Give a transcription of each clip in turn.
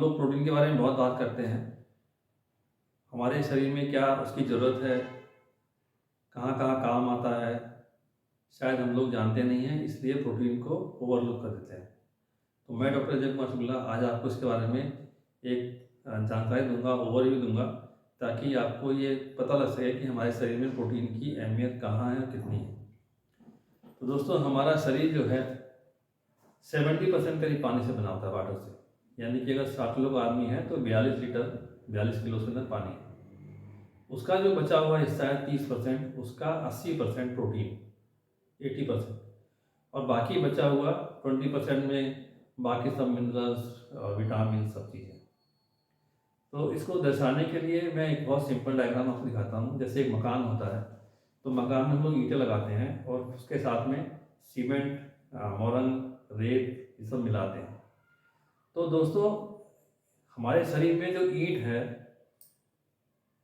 लोग प्रोटीन के बारे में बहुत बात करते हैं। हमारे शरीर में क्या उसकी ज़रूरत है, कहाँ कहाँ काम आता है, शायद हम लोग जानते नहीं हैं, इसलिए प्रोटीन को ओवरलुक कर देते हैं। तो मैं डॉक्टर अजय कुमार शुक्ला आज आपको इसके बारे में एक जानकारी दूंगा, ओवरव्यू दूंगा, ताकि आपको ये पता लग सके कि हमारे शरीर में प्रोटीन की अहमियत कहाँ है और कितनी है। तो दोस्तों, हमारा शरीर जो है 70% करीब पानी से बना होता है, वाटर से। यानी कि अगर 60 किलो का आदमी है तो 42 किलो उसके अंदर पानी है। उसका जो बचा हुआ हिस्सा है 30%, उसका 80% प्रोटीन, 80%, और बाकी बचा हुआ 20% में बाकी सब मिनरल्स, विटामिन, सब चीज़ें। तो इसको दर्शाने के लिए मैं एक बहुत सिंपल डायग्राम आपको दिखाता हूँ। जैसे एक मकान होता है, तो मकान में हम लोग ईंटें लगाते हैं और उसके साथ में सीमेंट, मोरंग, रेत, ये सब मिलाते हैं। तो दोस्तों, हमारे शरीर में जो ईंट है,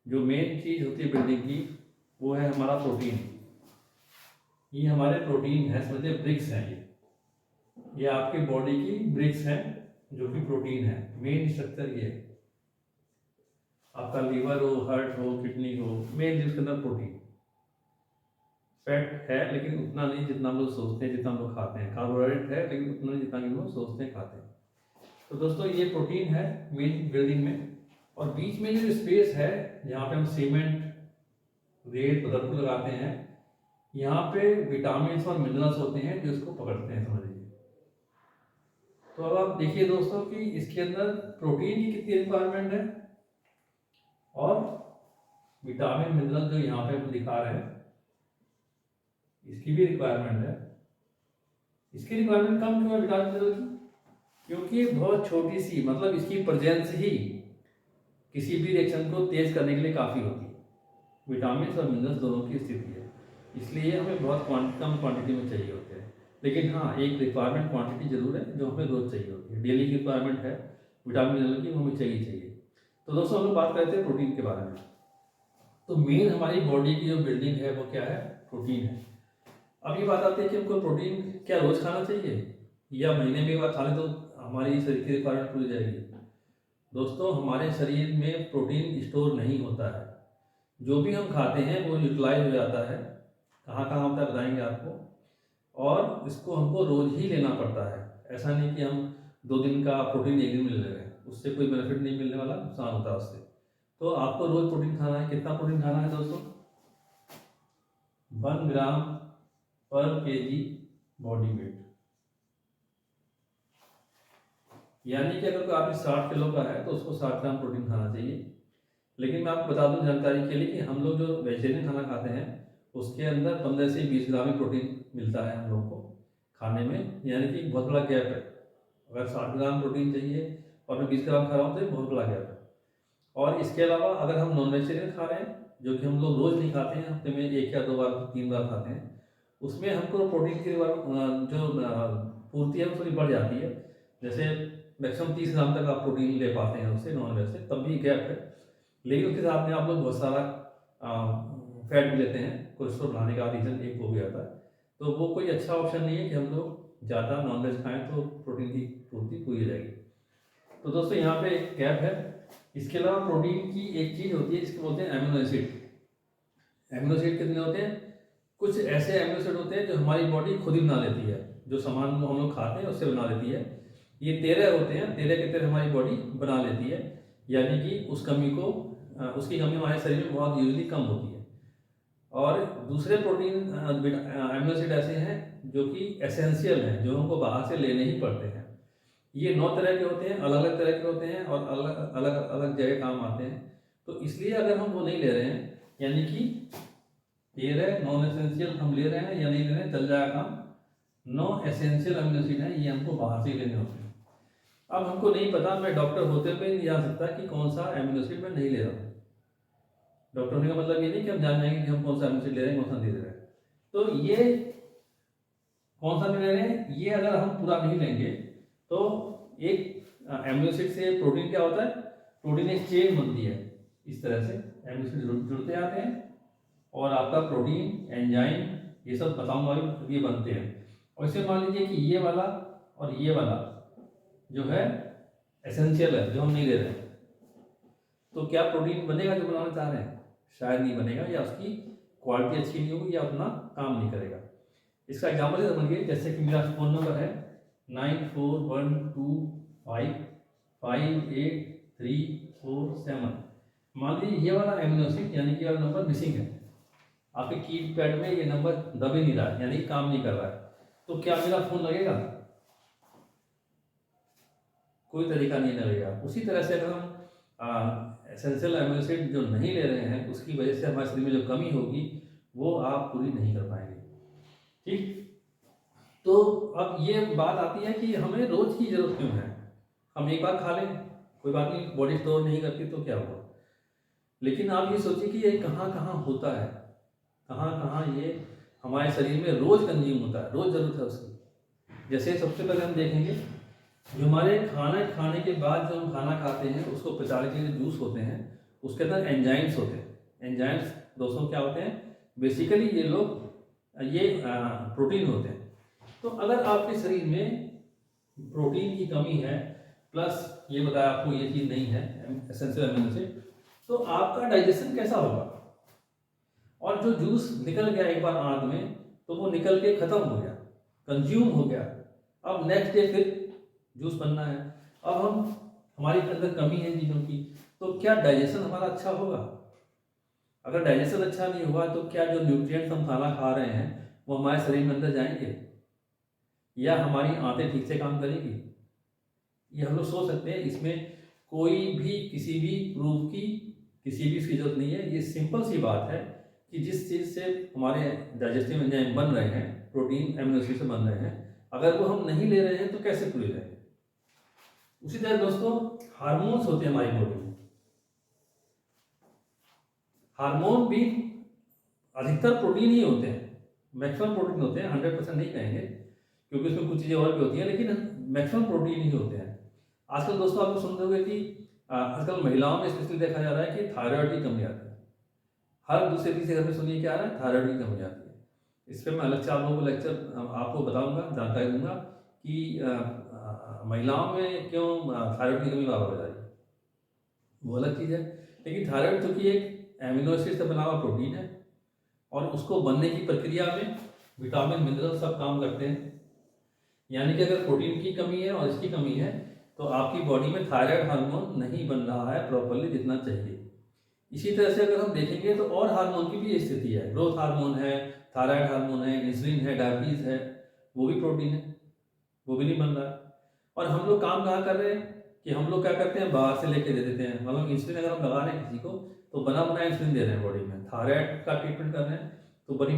जो मेन चीज़ होती है बिल्डिंग की, वो है हमारा प्रोटीन। ये हमारे प्रोटीन है, समझिए ब्रिक्स हैं। ये आपकी बॉडी की ब्रिक्स हैं जो कि प्रोटीन है। मेन स्ट्रक्चर ये है। आपका लीवर हो, हार्ट हो, किडनी हो, मेन जिसके अंदर प्रोटीन, फैट है लेकिन उतना नहीं जितना हम लोग सोचते हैं, जितना हम लोग खाते हैं। कार्बोहाइड्रेट है लेकिन उतना नहीं जितना हम लोग सोचते हैं, खाते हैं। तो दोस्तों, ये प्रोटीन है मेन बिल्डिंग में। और बीच में जो स्पेस है जहाँ पे हम सीमेंट, रेत, पदार्थ लगाते हैं, यहाँ पे विटामिन और मिनरल्स होते हैं जो इसको पकड़ते हैं, समझ लीजिए। तो अब आप देखिए दोस्तों कि इसके अंदर प्रोटीन की कितनी रिक्वायरमेंट है और विटामिन, मिनरल जो यहाँ पे हम दिखा रहे हैं, इसकी भी रिक्वायरमेंट है। इसकी रिक्वायरमेंट कम क्यों है विटामिन, मिनरल की? क्योंकि बहुत छोटी सी, मतलब इसकी प्रेजेंस ही किसी भी रिएक्शन को तेज करने के लिए काफ़ी होती है। विटामिन और मिनरल्स दोनों की स्थिति है, इसलिए हमें बहुत कम क्वांटिटी में चाहिए होते हैं। लेकिन हाँ, एक रिक्वायरमेंट क्वांटिटी जरूर है जो हमें रोज चाहिए होती है। डेली की रिक्वायरमेंट है विटामिन मिनरल की, वो हमें चाहिए। तो दोस्तों, हम लोग बात करते हैं प्रोटीन के बारे में। तो मेन हमारी बॉडी की जो बिल्डिंग है वो क्या है? प्रोटीन है। अब ये बात आती है कि हमको प्रोटीन क्या रोज खाना चाहिए या महीने में एक बार खा ले तो हमारी शरीर की रिक्वायरमेंट पूरी जाएगी? दोस्तों, हमारे शरीर में प्रोटीन स्टोर नहीं होता है। जो भी हम खाते हैं वो यूटिलाइज हो जाता है। कहाँ कहाँ होता है बताएंगे आपको। और इसको हमको रोज ही लेना पड़ता है। ऐसा नहीं कि हम 2 दिन का प्रोटीन एक दिन में ले रहे हैं, उससे कोई बेनिफिट नहीं मिलने वाला, नुकसान होता है उससे। तो आपको रोज प्रोटीन खाना है। कितना प्रोटीन खाना है दोस्तों? 1 ग्राम पर केजी बॉडी वेट। यानी कि अगर कोई आदमी 60 किलो का है तो उसको 60 ग्राम प्रोटीन खाना चाहिए। लेकिन मैं आपको बता दूं जानकारी के लिए कि हम लोग जो वेजिटेरियन खाना खाते हैं उसके अंदर 15 से 20 ग्राम ही प्रोटीन मिलता है हम लोग को खाने में। यानी कि बहुत बड़ा गैप है। अगर 60 ग्राम प्रोटीन चाहिए और मैं 20 ग्राम खा रहा हूँ तो ये बहुत बड़ा गैप है। और इसके अलावा अगर हम नॉन वेजिटेरियन खा रहे हैं, जो कि हम लोग रोज़ नहीं खाते हैं, हफ्ते में 1 या 2 बार, 3 बार खाते हैं, उसमें हमको प्रोटीन की जो पूर्ति है वो थोड़ी बढ़ जाती है। जैसे मैक्सिमम 30 ग्राम तक आप प्रोटीन ले पाते हैं उससे, नॉन वेज से, तब भी गैप है। लेकिन उसके साथ में आप लोग बहुत सारा फैट भी लेते हैं। कोलेस्ट्रॉल बढ़ाने का रीज़न एक वो भी आता है। तो वो कोई अच्छा ऑप्शन नहीं है कि हम लोग ज़्यादा नॉनवेज खाएं तो प्रोटीन की पूर्ति पूरी हो जाएगी। तो दोस्तों, यहाँ पे एक गैप है। इसके अलावा प्रोटीन की एक चीज़ होती है जिसको बोलते हैं अमीनो एसिड। अमीनो एसिड कितने होते हैं? कुछ ऐसे अमीनो एसिड होते हैं जो हमारी बॉडी खुद ही बना लेती है। जो सामान हम लोग खाते हैं उससे बना लेती है। ये 13 होते हैं, 13 के 13 हमारी बॉडी बना लेती है। यानी कि उसकी कमी हमारे शरीर में बहुत यूजली कम होती है। और दूसरे प्रोटीन अमीनो एसिड ऐसे हैं जो कि एसेंशियल हैं, जो हमको बाहर से लेने ही पड़ते हैं। ये 9 तरह के होते हैं, अलग अलग तरह के होते हैं और अलग अलग अलग जगह काम आते हैं। तो इसलिए अगर हम वो नहीं ले रहे हैं, यानी कि 13 नॉन एसेंशियल हम ले रहे हैं या नहीं ले रहे हैं, चल जाएगा काम। 9 एसेंशियल अमीनो एसिड हैं, ये हमको बाहर से ही लेने होते हैं। अब हमको नहीं पता, मैं डॉक्टर होते हुए नहीं जान सकता कि कौन सा अमीनो एसिड मैं नहीं ले रहा हूँ। डॉक्टर होने का मतलब ये नहीं कि हम जान जाएंगे कि हम कौन सा अमीनो एसिड ले रहे हैं, कौन सा नहीं ले रहे हैं। तो ये कौन सा नहीं ले रहे हैं, ये अगर हम पूरा नहीं लेंगे तो एक अमीनो एसिड से प्रोटीन क्या होता है? प्रोटीन एक चेन बनती है। इस तरह से अमीनो एसिड जुड़ते आते हैं और आपका प्रोटीन, एंजाइम, ये सब बताऊंगा ये बनते हैं। और इसे मान लीजिए कि ये वाला और ये वाला जो है एसेंशियल है जो हम नहीं ले रहे हैं, तो क्या प्रोटीन बनेगा जो बनाना चाह रहे हैं? शायद नहीं बनेगा, या उसकी क्वालिटी अच्छी नहीं होगी, या अपना काम नहीं करेगा। इसका एग्जाम्पल ये समझिए, जैसे कि मेरा फ़ोन नंबर है 9412558347। मान लीजिए ये वाला एमिनो एसिड यानी कि वाला नंबर मिसिंग है, आपके कीपैड में ये नंबर दब ही नहीं रहा है, यानी काम नहीं कर रहा है, तो क्या मेरा फ़ोन लगेगा? कोई तरीका नहीं लगेगा। उसी तरह से अगर हम एसेंशियल अमीनो एसिड जो नहीं ले रहे हैं, उसकी वजह से हमारे शरीर में जो कमी होगी वो आप पूरी नहीं कर पाएंगे। ठीक, तो अब ये बात आती है कि हमें रोज की जरूरत क्यों है? हम एक बार खा लें, कोई बात नहीं, बॉडी स्टोर नहीं करती तो क्या हुआ। लेकिन आप ये सोचिए कि ये कहाँ कहाँ होता है, कहाँ कहाँ ये हमारे शरीर में रोज कंज्यूम होता है, रोज जरूरत है उसकी। जैसे सबसे पहले हम देखेंगे, जो हमारे खाना खाने के बाद जो हम खाना खाते हैं उसको पचाने के लिए जूस होते हैं, उसके अंदर एंजाइम्स होते हैं। एंजाइम्स दोस्तों क्या होते हैं? बेसिकली ये लोग प्रोटीन होते हैं। तो अगर आपके शरीर में प्रोटीन की कमी है, प्लस ये बताया आपको ये चीज़ नहीं है एसेंशियल अमीनो एसिड, तो आपका डाइजेशन कैसा होगा? और जो जूस निकल गया एक बार आंत में, तो वो निकल के खत्म हो गया, कंज्यूम हो गया। अब नेक्स्ट डे फिर जूस बनना है। अब हमारे अंदर कमी है चीज़ों की, तो क्या डाइजेशन हमारा अच्छा होगा? अगर डाइजेशन अच्छा नहीं हुआ तो क्या जो न्यूट्रिएंट्स हम खाना खा रहे हैं वो हमारे शरीर में अंदर जाएंगे, या हमारी आंतें ठीक से काम करेगी? ये हम लोग सोच सकते हैं। इसमें कोई भी किसी भी प्रूफ की किसी भी इसकी जरूरत नहीं है। ये सिंपल सी बात है कि जिस चीज़ से हमारे डाइजेस्टिव एंजाइम बन रहे हैं, प्रोटीन एमिनो एसिड से बन रहे हैं, अगर वो हम नहीं ले रहे हैं तो कैसे पूरे रहेंगे? उसी तरह दोस्तों हार्मोन्स होते हैं हमारी बॉडी में। हार्मोन भी अधिकतर प्रोटीन ही होते हैं, मैक्सिमम प्रोटीन होते हैं, 100% नहीं कहेंगे क्योंकि उसमें कुछ चीज़ें और भी होती हैं, लेकिन मैक्सिमम प्रोटीन ही होते हैं। आजकल दोस्तों आप लोग सुन रहे होंगे कि आजकल महिलाओं में स्पेशली देखा जा रहा है कि थायराइड की कमी आती है। हर दूसरे तीसरे घर में सुनिए क्या आ रहा है? थायराइड की कमी आती है। इस पर मैं अलग से आप लोगों को लेक्चर आपको बताऊंगा, जानकारी दूंगा कि महिलाओं में क्यों थायराइड की कमी बार बार हो जा रही है, वो अलग चीज़ है। लेकिन थायराइड चूँकि एक एमिनो एसिड से बना हुआ प्रोटीन है, और उसको बनने की प्रक्रिया में विटामिन मिनरल सब काम करते हैं। यानी कि अगर प्रोटीन की कमी है और इसकी कमी है तो आपकी बॉडी में थायराइड हार्मोन नहीं बन रहा है प्रॉपरली जितना चाहिए। इसी तरह से अगर हम देखेंगे तो और हार्मोन की भी स्थिति है। ग्रोथ हार्मोन है, थायराइड हार्मोन है, इंसुलिन है, डायबिटीज़ है, वो भी प्रोटीन है, वो भी नहीं बन रहा है। और हम लोग काम कहाँ कर रहे हैं कि हम लोग क्या करते हैं, बाहर से लेके दे देते हैं। मतलब इंसुलिन अगर हम लगा रहे हैं किसी को तो बना बनाया इंसुलिन दे रहे हैं बॉडी में। थायराइड का ट्रीटमेंट कर रहे हैं तो बनी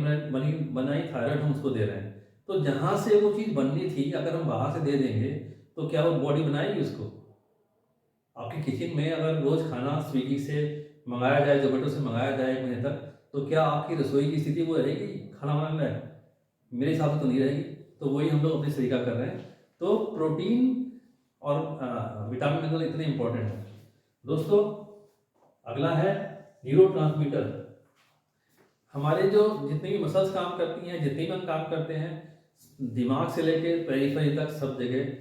बनाई थायराइड हम उसको दे रहे हैं। तो जहाँ से वो चीज़ बननी थी अगर हम बाहर से दे देंगे तो क्या वो बॉडी बनाएगी उसको? आपके किचन में अगर रोज़ खाना स्विगी से मंगाया जाए, जोमेटो से मंगाया जाए 1 महीने तक, तो क्या आपकी रसोई की स्थिति वो रहेगी खाना बनाने लायक? मेरे हिसाब से तो नहीं रहेगी। तो वही हम लोग अपनी तरीका कर रहे हैं। तो प्रोटीन और विटामिन मिनरल इतने इंपॉर्टेंट है दोस्तों। अगला है न्यूरोट्रांसमीटर। हमारे जो जितनी भी मसल्स काम करती हैं, जितनी भी हम काम करते हैं, दिमाग से लेके पेरिफेरी तक सब जगह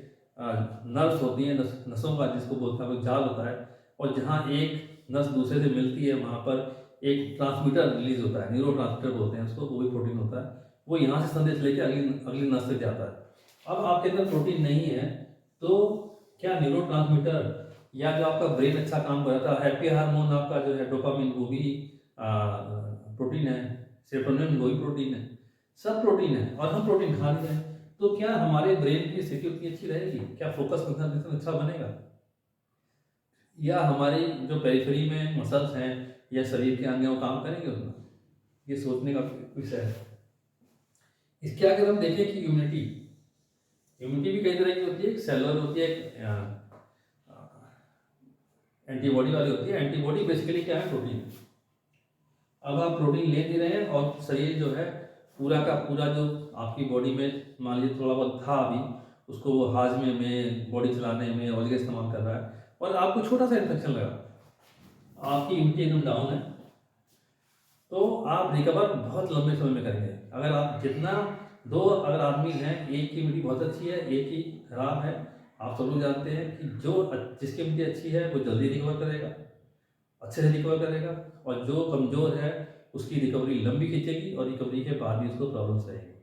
नर्व्स होती हैं, नसों का जिसको बोलते हैं जाल होता है, और जहाँ एक नस दूसरे से मिलती है वहाँ पर एक ट्रांसमीटर रिलीज होता है, न्यूरो ट्रांसमीटर बोलते हैं उसको, वो भी प्रोटीन होता है। वो यहाँ से संदेश लेके अगली नस तक जाता है। अब आपके अंदर प्रोटीन नहीं है तो क्या न्यूरो ट्रांसमीटर या जो आपका ब्रेन अच्छा काम कर रहा था, हैप्पी हार्मोन आपका जो है डोपामिन, वो भी प्रोटीन है, सेरोटोनिन वो भी प्रोटीन है, सब प्रोटीन है, और हम प्रोटीन खा रहे हैं। तो क्या हमारे ब्रेन की स्थिति उतनी अच्छी रहेगी? क्या फोकस कंसंट्रेशन अच्छा बनेगा? या हमारी जो पेरिफेरी में मसल्स हैं या शरीर के अंग हैं वो काम करेंगे उतना? ये सोचने का विषय है। इसके आगे हम देखें कि इम्यूनिटी भी कई तरह की होती है। एक सेलुलर होती है, एक एंटीबॉडी वाली होती है। एंटीबॉडी बेसिकली क्या है? प्रोटीन। अब आप प्रोटीन ले नहीं रहे हैं और शरीर जो है पूरा का पूरा जो आपकी बॉडी में मान लीजिए थोड़ा बहुत था अभी, उसको वो हाजमे में, बॉडी चलाने में और जगह इस्तेमाल कर रहा है, और आपको छोटा सा इन्फेक्शन लगा, आपकी इम्यूनिटी एकदम डाउन है, तो आप रिकवर बहुत लंबे समय में करेंगे। अगर आप जितना अगर आदमी हैं, एक की इम्यूनिटी बहुत अच्छी है, एक की खराब है, आप सब लोग जानते हैं कि जिसकी इम्यूनिटी अच्छी है वो जल्दी रिकवर करेगा, अच्छे से रिकवर करेगा, और जो कमज़ोर है उसकी रिकवरी लंबी खींचेगी और रिकवरी के बाद भी उसको प्रॉब्लम्स रहेगी।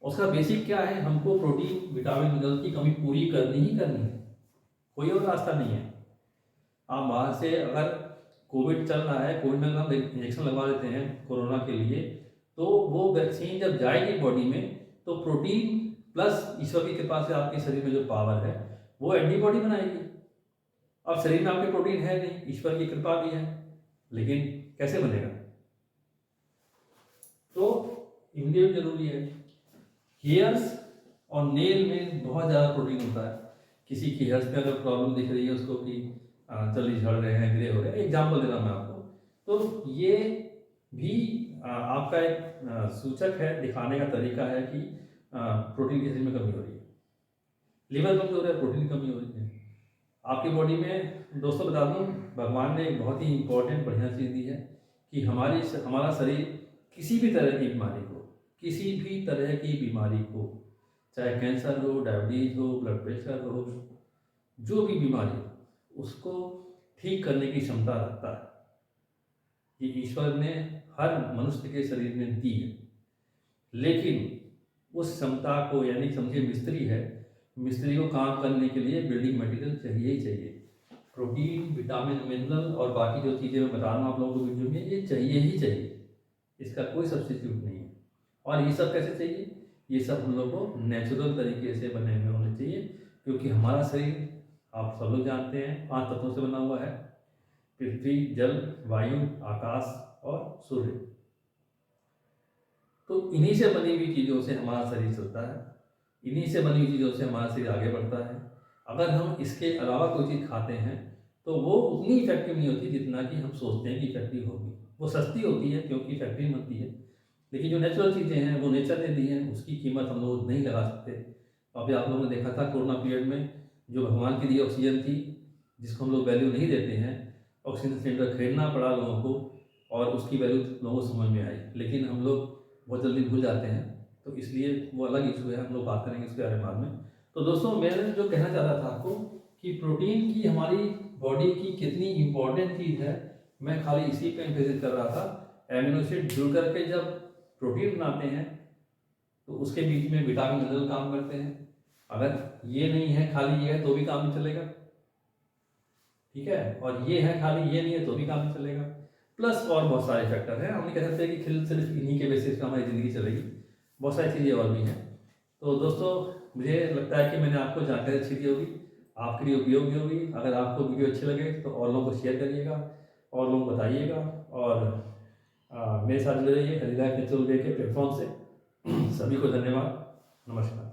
उसका बेसिक क्या है, हमको प्रोटीन विटामिन मिनरल की कमी पूरी करनी ही करनी है, कोई और रास्ता नहीं है। आप बाहर से अगर कोविड चल रहा है, कोविड में अगर हम इंजेक्शन लगवा लेते हैं कोरोना के लिए, तो वो वैक्सीन जब जाएगी बॉडी में तो प्रोटीन प्लस ईश्वर की कृपा से आपके शरीर में जो पावर है वो एंटीबॉडी बनाएगी। अब शरीर में आपके प्रोटीन है नहीं, ईश्वर की कृपा भी है, लेकिन कैसे बनेगा? तो इम्यूनिटी जरूरी है। हेयर्स और नेल में बहुत ज़्यादा प्रोटीन होता है। किसी की हेयर्स में अगर प्रॉब्लम दिख रही है उसको कि जल्दी झड़ रहे हैं, ग्रे हो रहे हैं, एग्जाम्पल दे रहा मैं आपको, तो ये भी आपका एक सूचक है, दिखाने का तरीका है कि प्रोटीन की शरीर में कमी हो रही है। लीवर कमजोर है, प्रोटीन की कमी हो रही है आपकी बॉडी में। दोस्तों बता दूं, भगवान ने एक बहुत ही इंपॉर्टेंट बढ़िया चीज़ दी है कि हमारा शरीर किसी भी तरह की बीमारी को, किसी भी तरह की बीमारी को, चाहे कैंसर हो, डायबिटीज हो, ब्लड प्रेशर हो, जो भी बीमारी हो, उसको ठीक करने की क्षमता रखता है। ये ईश्वर ने हर मनुष्य के शरीर में दी है, लेकिन उस क्षमता को, यानी समझिए मिस्त्री है, मिस्त्री को काम करने के लिए बिल्डिंग मटेरियल चाहिए ही चाहिए। प्रोटीन, विटामिन, मिनरल और बाकी जो चीज़ें मैं बता रहा हूँ आप लोगों को वीडियो में, ये चाहिए ही चाहिए, इसका कोई सब्स्टिट्यूट नहीं है। और ये सब कैसे चाहिए? ये सब हम लोग को नेचुरल तरीके से बने हुए होने चाहिए, क्योंकि हमारा शरीर आप सब लोग जानते हैं 5 तत्वों से बना हुआ है: पृथ्वी, जल, वायु, आकाश और सूर्य। तो इन्हीं से बनी हुई चीज़ों से हमारा शरीर चलता है, इन्हीं से बनी हुई चीज़ों से हमारा शरीर आगे बढ़ता है। अगर हम इसके अलावा कोई चीज़ खाते हैं तो वो उतनी इफेक्टिव नहीं होती जितना कि हम सोचते हैं कि इफेक्टिव होगी। वो सस्ती होती है क्योंकि इफेक्टिव बनती है, लेकिन जो नेचुरल चीज़ें हैं वो नेचर ने दी हैं, उसकी कीमत हम लोग नहीं लगा सकते। अभी आप लोगों ने देखा था कोरोना पीरियड में जो भगवान की दी ऑक्सीजन थी, जिसको हम लोग वैल्यू नहीं देते हैं, ऑक्सीजन सिलेंडर खरीदना पड़ा लोगों को, और उसकी वैल्यू लोगों को समझ में आई, लेकिन हम लोग बहुत जल्दी भूल जाते हैं। तो इसलिए वो अलग इशू है, हम लोग बात करेंगे उसके बारे में बाद में। तो दोस्तों, मैं जो कहना चाह रहा था आपको कि प्रोटीन की हमारी बॉडी की कितनी इंपॉर्टेंट चीज़ है, मैं खाली इसी पे एम्फेसिस कर रहा था। एमिनो एसिड जुड़ करके जब प्रोटीन बनाते हैं तो उसके बीच में विटामिन मिनरल काम करते हैं। अगर ये नहीं है, खाली ये है, तो भी काम नहीं चलेगा, ठीक है? और ये है, खाली ये नहीं है, तो भी काम नहीं चलेगा। प्लस और बहुत सारे फैक्टर हैं, हम नहीं कह सकते कि सिर्फ इन्हीं के बेसिस पर हमारी ज़िंदगी चलेगी, बहुत सारी चीज़ें और भी हैं। तो दोस्तों, मुझे लगता है कि मैंने आपको जानकारी अच्छी दी होगी, आपके लिए उपयोगी होगी। अगर आपको वीडियो अच्छे लगे तो और लोगों को शेयर करिएगा, और लोगों को बताइएगा, और मेरे साथ जुड़े रहिए हेल्दी लाइफ नेचुरल वे के प्लेटफॉर्म से। सभी को धन्यवाद, नमस्कार।